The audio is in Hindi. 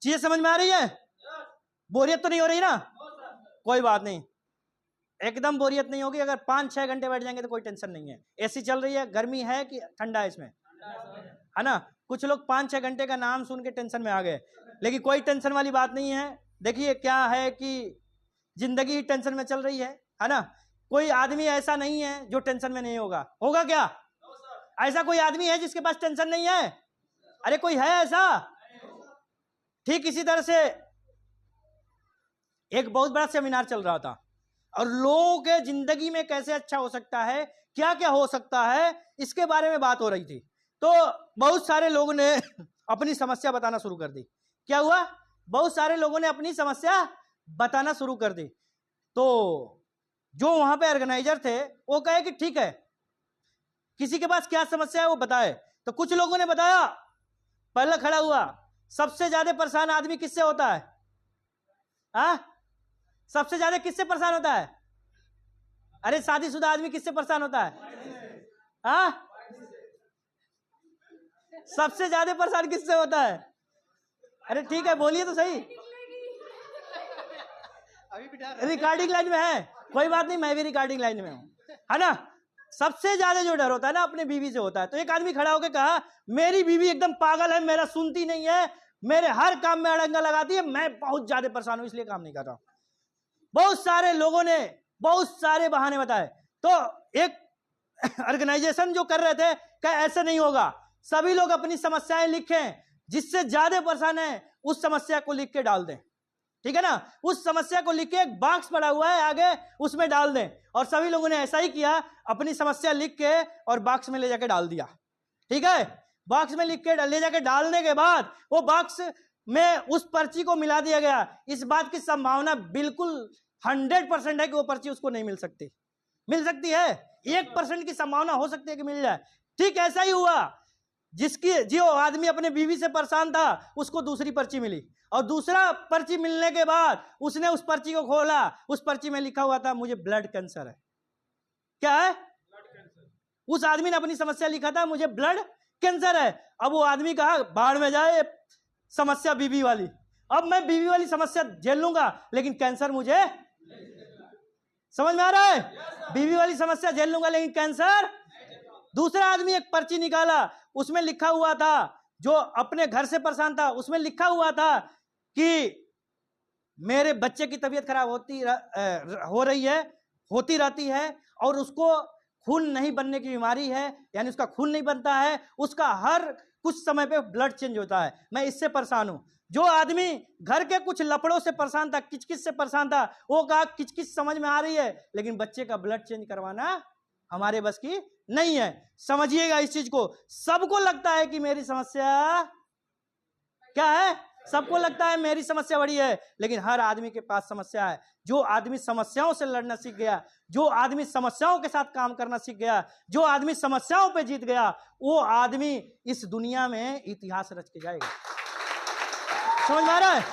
चीजें समझ में आ रही है? बोरियत तो नहीं हो रही ना? कोई बात नहीं, एकदम बोरियत नहीं होगी। अगर 5-6 घंटे बैठ जाएंगे तो कोई टेंशन नहीं है। एसी चल रही है, गर्मी है कि ठंडा है इसमें, है ना? कुछ लोग 5-6 घंटे का नाम सुन के टेंशन में आ गए, लेकिन कोई टेंशन वाली बात नहीं है। देखिए क्या है कि जिंदगी ही टेंशन में चल रही है ना? कोई आदमी ऐसा नहीं है जो टेंशन में नहीं होगा। होगा क्या? ऐसा कोई आदमी है जिसके पास टेंशन नहीं है? अरे कोई है ऐसा? ठीक इसी तरह से एक बहुत बड़ा सेमिनार चल रहा था और लोगों के जिंदगी में कैसे अच्छा हो सकता है, क्या क्या हो सकता है, इसके बारे में बात हो रही थी। तो बहुत सारे लोगों ने अपनी समस्या बताना शुरू कर दी। क्या हुआ? बहुत सारे लोगों ने अपनी समस्या बताना शुरू कर दी। तो जो वहां पे ऑर्गेनाइजर थे वो कहे कि ठीक है, किसी के पास क्या समस्या है वो बताए। तो कुछ लोगों ने बताया, पहला खड़ा हुआ, सबसे ज्यादा परेशान आदमी किससे होता है? सबसे ज्यादा किससे परेशान होता है? अरे शादीशुदा आदमी किससे परेशान होता है? सबसे ज्यादा परेशान किससे होता है? अरे ठीक है, बोलिए तो सही। रिकॉर्डिंग लाइन में है, कोई बात नहीं, मैं भी रिकॉर्डिंग लाइन में हूं, है ना? सबसे ज्यादा जो डर होता है ना अपने बीवी से होता है। तो एक आदमी खड़ा होकर कहा, मेरी बीवी एकदम पागल है, मेरा सुनती नहीं है, मेरे हर काम में अड़ंगा लगाती है, मैं बहुत ज्यादा परेशान हूं इसलिए काम नहीं कर रहा। बहुत सारे लोगों ने बहुत सारे बहाने बताए। तो एक ऑर्गेनाइजेशन जो कर रहे थे क्या ऐसे नहीं होगा, सभी लोग अपनी समस्याएं लिखें, जिससे ज्यादा परेशान है उस समस्या को लिख के डाल दें, ठीक है ना? उस समस्या को लिख के एक बॉक्स पड़ा हुआ है आगे, उसमें डाल दें। और सभी लोगों ने ऐसा ही किया, अपनी समस्या लिख के और बॉक्स में ले जाके डाल दिया, ठीक है? बॉक्स में लिख के ले जाके डालने के बाद वो बॉक्स में उस पर्ची को मिला दिया गया। इस बात की संभावना बिल्कुल 100% है कि वो पर्ची उसको नहीं मिल सकती। मिल सकती है, 1% की संभावना हो सकती है कि मिल जाए। ठीक ऐसा ही हुआ, जो आदमी अपने बीवी से परेशान था उसको दूसरी पर्ची मिली, और दूसरा पर्ची मिलने के बाद उसने उस पर्ची को खोला, उस पर्ची में लिखा हुआ था मुझे ब्लड कैंसर है। क्या है? उस आदमी ने अपनी समस्या लिखा था मुझे ब्लड कैंसर है। अब वो आदमी कहा बाढ़ में जाए समस्या बीवी वाली, अब मैं बीवी वाली समस्या झेल लूंगा लेकिन कैंसर मुझे, समझ में आ रहा है? बीवी वाली समस्या झेल लूंगा लेकिन कैंसर। दूसरा आदमी एक पर्ची निकाला, उसमें लिखा हुआ था, जो अपने घर से परेशान था उसमें लिखा हुआ था कि मेरे बच्चे की तबीयत खराब होती रहती है और उसको खून नहीं बनने की बीमारी है, यानी उसका खून नहीं बनता है, उसका हर कुछ समय पे ब्लड चेंज होता है, मैं इससे परेशान हूं। जो आदमी घर के कुछ लफड़ों से परेशान था, किचकिच से परेशान था, वो कहा किचकिच समझ में आ रही है लेकिन बच्चे का ब्लड चेंज करवाना हमारे बस की नहीं है। समझिएगा इस चीज को। सबको लगता है कि मेरी समस्या क्या है, सबको लगता है मेरी समस्या बड़ी है, लेकिन हर आदमी के पास समस्या है। जो आदमी समस्याओं से लड़ना सीख गया, जो आदमी समस्याओं के साथ काम करना सीख गया, जो आदमी समस्याओं पे जीत गया, वो आदमी इस दुनिया में इतिहास रच के जाएगा। समझ में आ रहा है?